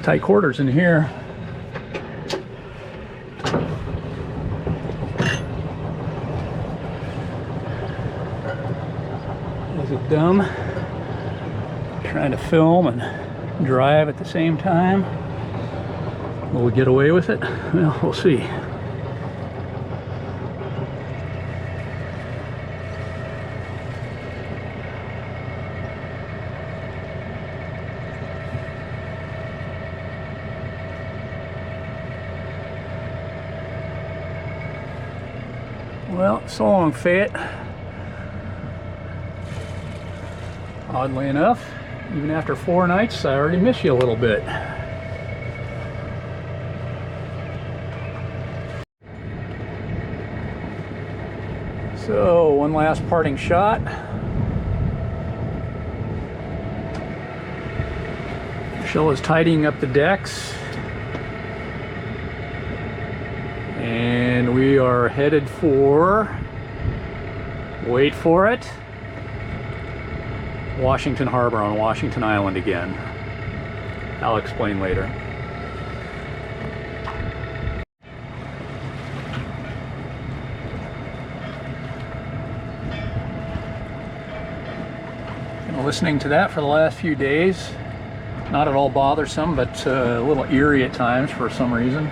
Tight quarters in here. Is it dumb? Trying to film and drive at the same time. Will we get away with it? Well, we'll see. Well, so long, Fayette. Oddly enough, even after 4 nights, I already miss you a little bit. So, one last parting shot. Shell is tidying up the decks. And we are headed for, wait for it, Washington Harbor on Washington Island again. I'll explain later. Been listening to that for the last few days. Not at all bothersome, but a little eerie at times for some reason.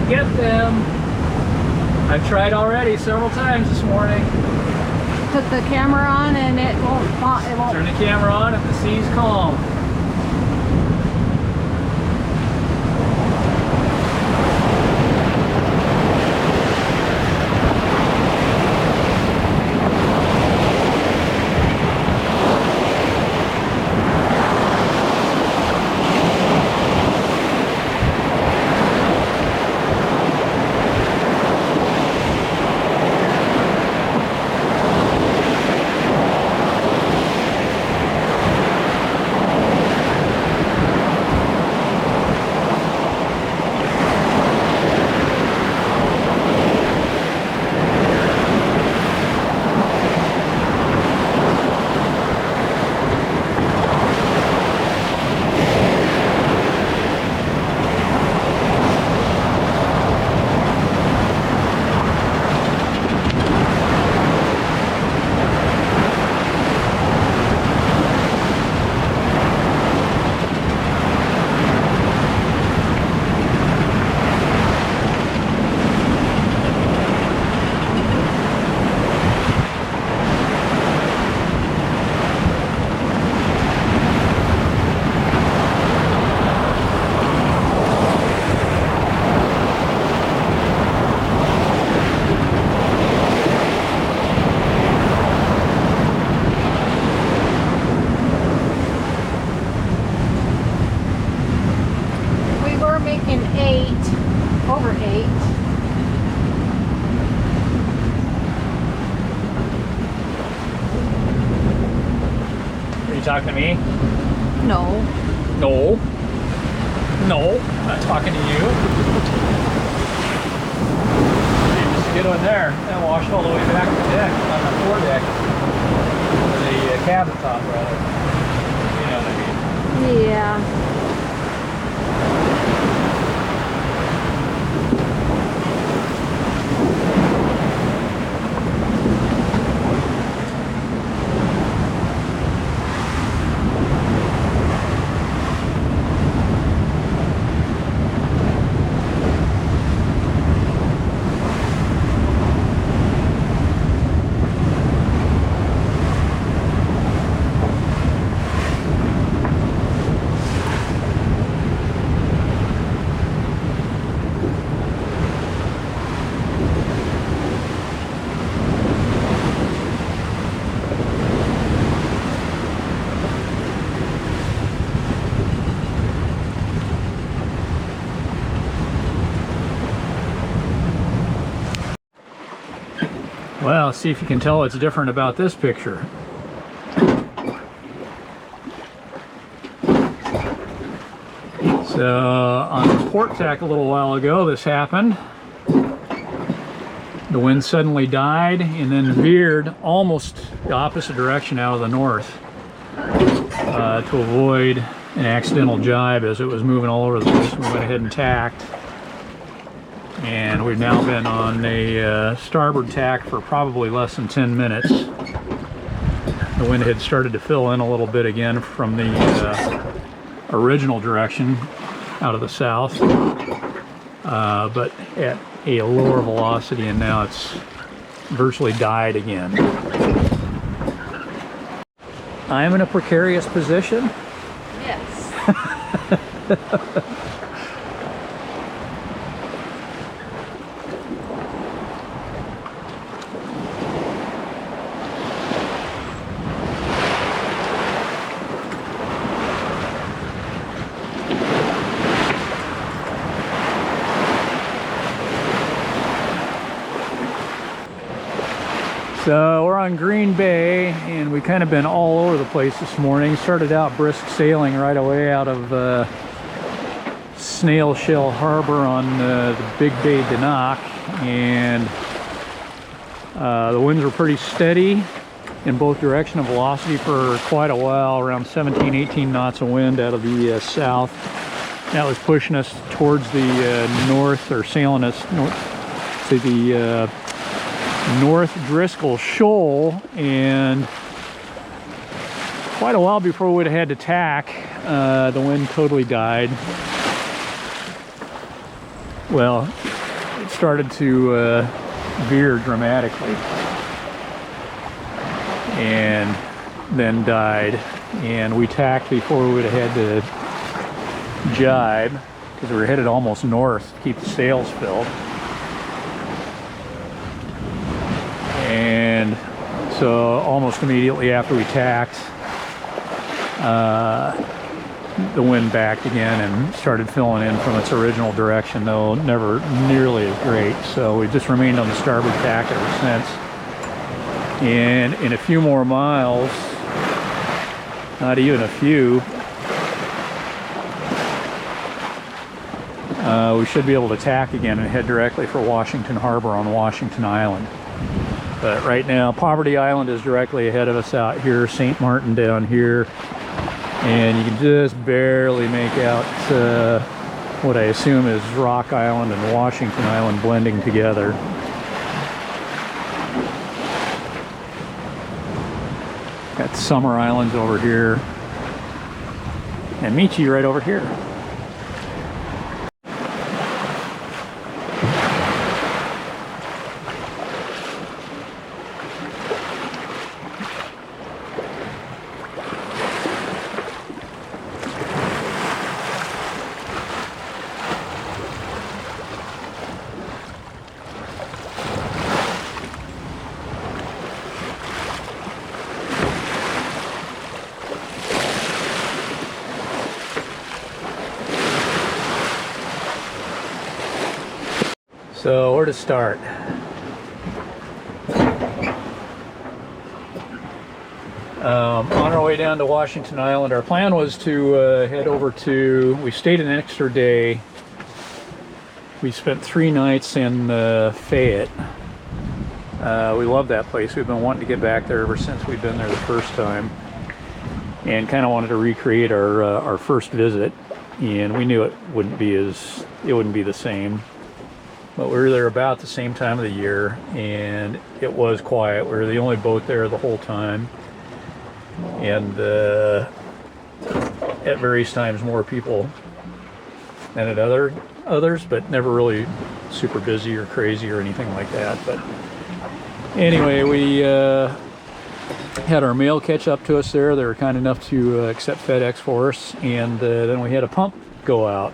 Get them. I've tried already several times this morning. Put the camera on and it won't. Turn the camera on if the sea's calm. Over 8. Are you talking to me? No. No. No, I'm not talking to you. You just get on there and wash all the way back to the deck, on the foredeck. Or the cabin top, rather. You know what I mean? Yeah. Well, see if you can tell what's different about this picture. So on the port tack a little while ago, this happened. The wind suddenly died and then veered almost the opposite direction out of the north to avoid an accidental jibe as it was moving all over the place. We went ahead and tacked. And we've now been on a starboard tack for probably less than 10 minutes. The wind had started to fill in a little bit again from the original direction out of the south, but at a lower velocity, and now it's virtually died again. I am in a precarious position. Yes. So we're on Green Bay, and we've kind of been all over the place this morning. Started out brisk sailing right away out of Snail Shell Harbor on the Big Bay Denok, and the winds were pretty steady in both direction of velocity for quite a while, around 17, 18 knots of wind out of the south. That was pushing us towards the north, or sailing us north to the North Driscoll Shoal, and quite a while before we would have had to tack, the wind totally died. Well, it started to veer dramatically and then died, and we tacked before we would have had to jibe because we were headed almost north to keep the sails filled. And so almost immediately after we tacked, the wind backed again and started filling in from its original direction, though never nearly as great. So we just remained on the starboard tack ever since. And in a few more miles, not even a few, we should be able to tack again and head directly for Washington Harbor on Washington Island. But right now, Poverty Island is directly ahead of us out here, St. Martin down here, and you can just barely make out what I assume is Rock Island and Washington Island blending together. Got Summer Islands over here, and Michi right over here. So where to start? On our way down to Washington Island, our plan was to head over to, we stayed an extra day. We spent 3 nights in Fayette. We love that place. We've been wanting to get back there ever since we've been there the first time, and kind of wanted to recreate our first visit. And we knew it wouldn't be the same. But we were there about the same time of the year, and it was quiet. We were the only boat there the whole time, and at various times more people than at others, but never really super busy or crazy or anything like that. But anyway, we had our mail catch up to us there. They were kind enough to accept FedEx for us, and then we had a pump go out.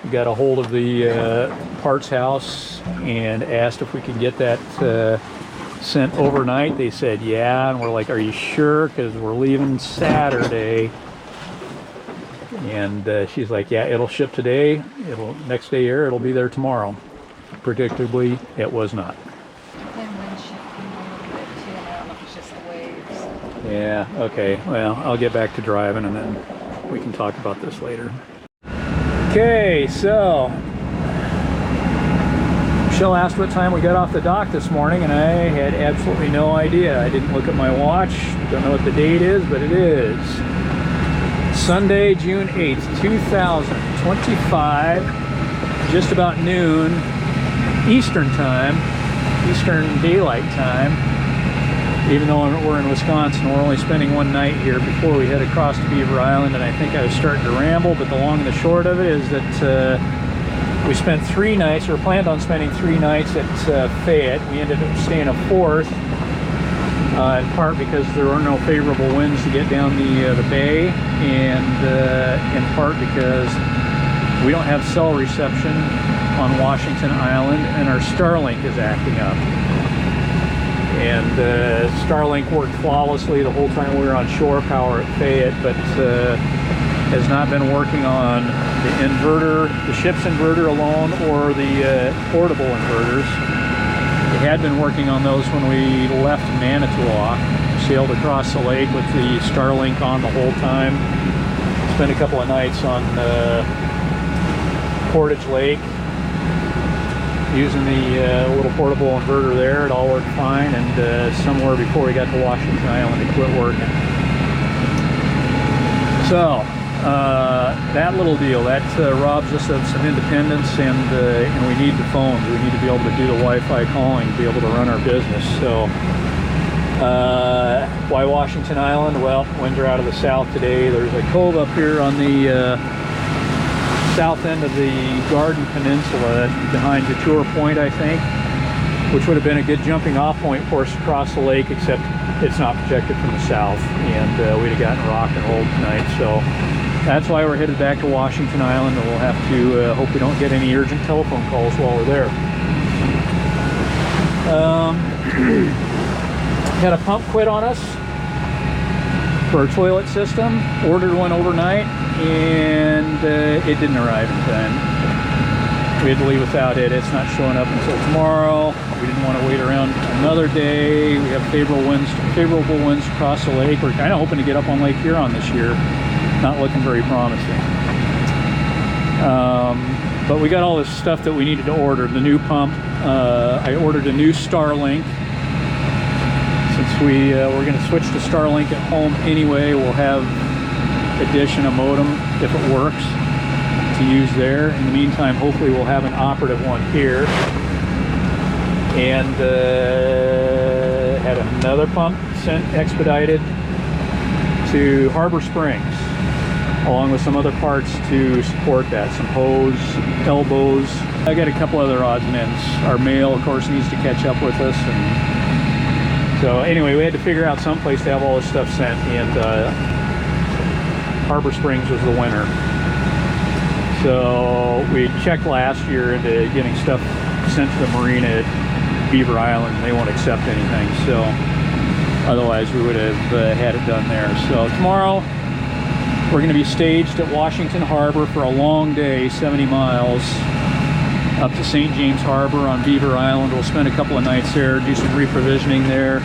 We got a hold of the parts house and asked if we could get that sent overnight. They said yeah, and we're like, are you sure? Because we're leaving Saturday. And she's like, yeah, it'll ship today. Next day air, it'll be there tomorrow. Predictably, it was not. Headwind shipping. Yeah, okay. Well, I'll get back to driving and then we can talk about this later. Okay, so Michelle asked what time we got off the dock this morning, and I had absolutely no idea. I didn't look at my watch. Don't know what the date is, but it is Sunday, June 8th, 2025, just about noon Eastern time, Eastern Daylight Time. Even though we're in Wisconsin, we're only spending one night here before we head across to Beaver Island, and I think I was starting to ramble, but the long and the short of it is that we spent 3 nights, or planned on spending 3 nights at Fayette. We ended up staying a 4th, in part because there are no favorable winds to get down the bay, and in part because we don't have cell reception on Washington Island, and our Starlink is acting up. And Starlink worked flawlessly the whole time we were on shore power at Fayette, but has not been working on the inverter, the ship's inverter alone, or the portable inverters. It had been working on those when we left Manitowoc, sailed across the lake with the Starlink on the whole time. Spent a couple of nights on Portage Lake using the little portable inverter there. It all worked fine, and somewhere before we got to Washington Island it quit working. So that little deal, that robs us of some independence, and we need the phones. We need to be able to do the Wi-Fi calling to be able to run our business. So why Washington Island? Well, winds are out of the south today. There's a cove up here on the south end of the Garden Peninsula behind Detour Point, I think, which would have been a good jumping off point for us across the lake, except it's not projected from the south, and we'd have gotten rock and rolled tonight. So that's why we're headed back to Washington Island, and we'll have to hope we don't get any urgent telephone calls while we're there. Had a pump quit on us for our toilet system. Ordered one overnight, and it didn't arrive in time. We had to leave without it. It's not showing up until tomorrow. We didn't want to wait around another day. We have favorable winds across the lake. We're kind of hoping to get up on Lake Huron this year. Not looking very promising. But we got all this stuff that we needed to order. The new pump. I ordered a new Starlink. Since we're going to switch to Starlink at home anyway, we'll have addition a modem if it works to use there. In the meantime, hopefully we'll have an operative one here. And had another pump sent expedited to Harbor Springs, along with some other parts to support that, some hose, elbows. I got a couple other odds and ends. Our mail, of course, needs to catch up with us, and so anyway, we had to figure out some place to have all this stuff sent, and Harbor Springs was the winner. So we checked last year into getting stuff sent to the marina at Beaver Island, and they won't accept anything. So otherwise we would have had it done there. So tomorrow we're going to be staged at Washington Harbor for a long day, 70 miles up to St. James Harbor on Beaver Island. We'll spend a couple of nights there, do some reprovisioning there,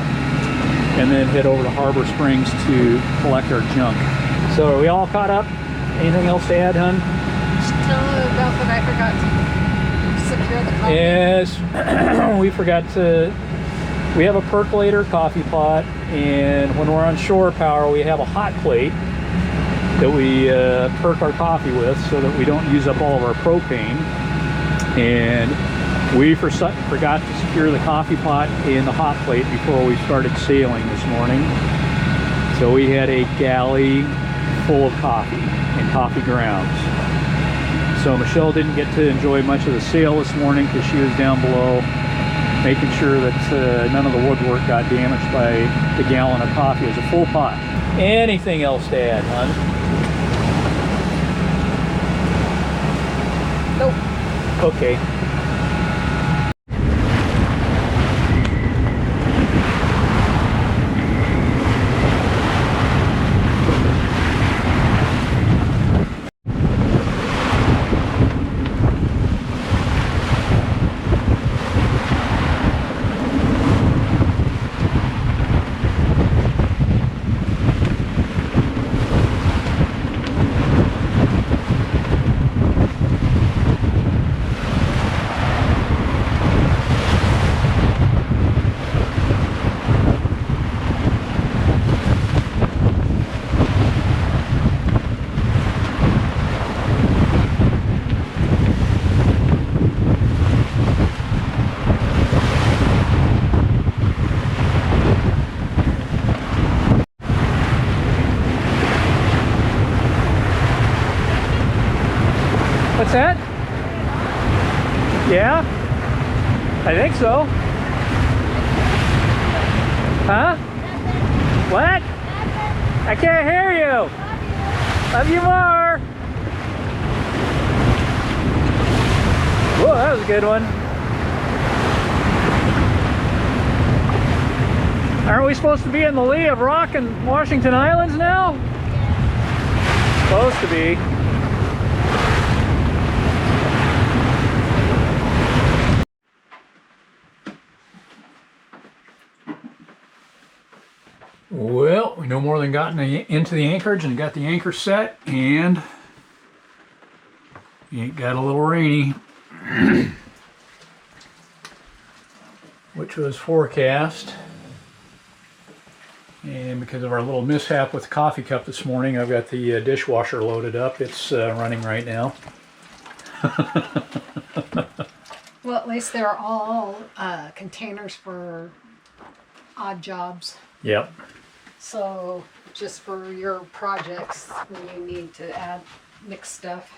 and then head over to Harbor Springs to collect our junk. So are we all caught up? Anything else to add, hun? Tell about that I forgot to secure the coffee. Yes, we forgot to. We have a percolator coffee pot, and when we're on shore power, we have a hot plate that we perk our coffee with so that we don't use up all of our propane. And we forgot to secure the coffee pot and the hot plate before we started sailing this morning. So we had a galley full of coffee and coffee grounds. So Michelle didn't get to enjoy much of the sail this morning because she was down below making sure that none of the woodwork got damaged by the gallon of coffee. It was a full pot. Anything else to add, hon? Nope. Okay. What's that? Yeah? I think so. Huh? What? I can't hear you. Love you more. Whoa, that was a good one. Aren't we supposed to be in the lee of Rock and Washington Islands now? Supposed to be. Well, we no more than gotten into the anchorage and got the anchor set, and it got a little rainy, which was forecast. And because of our little mishap with the coffee cup this morning, I've got the dishwasher loaded up. It's running right now. Well, at least they're all containers for odd jobs. Yep. So just for your projects when you need to add mixed stuff.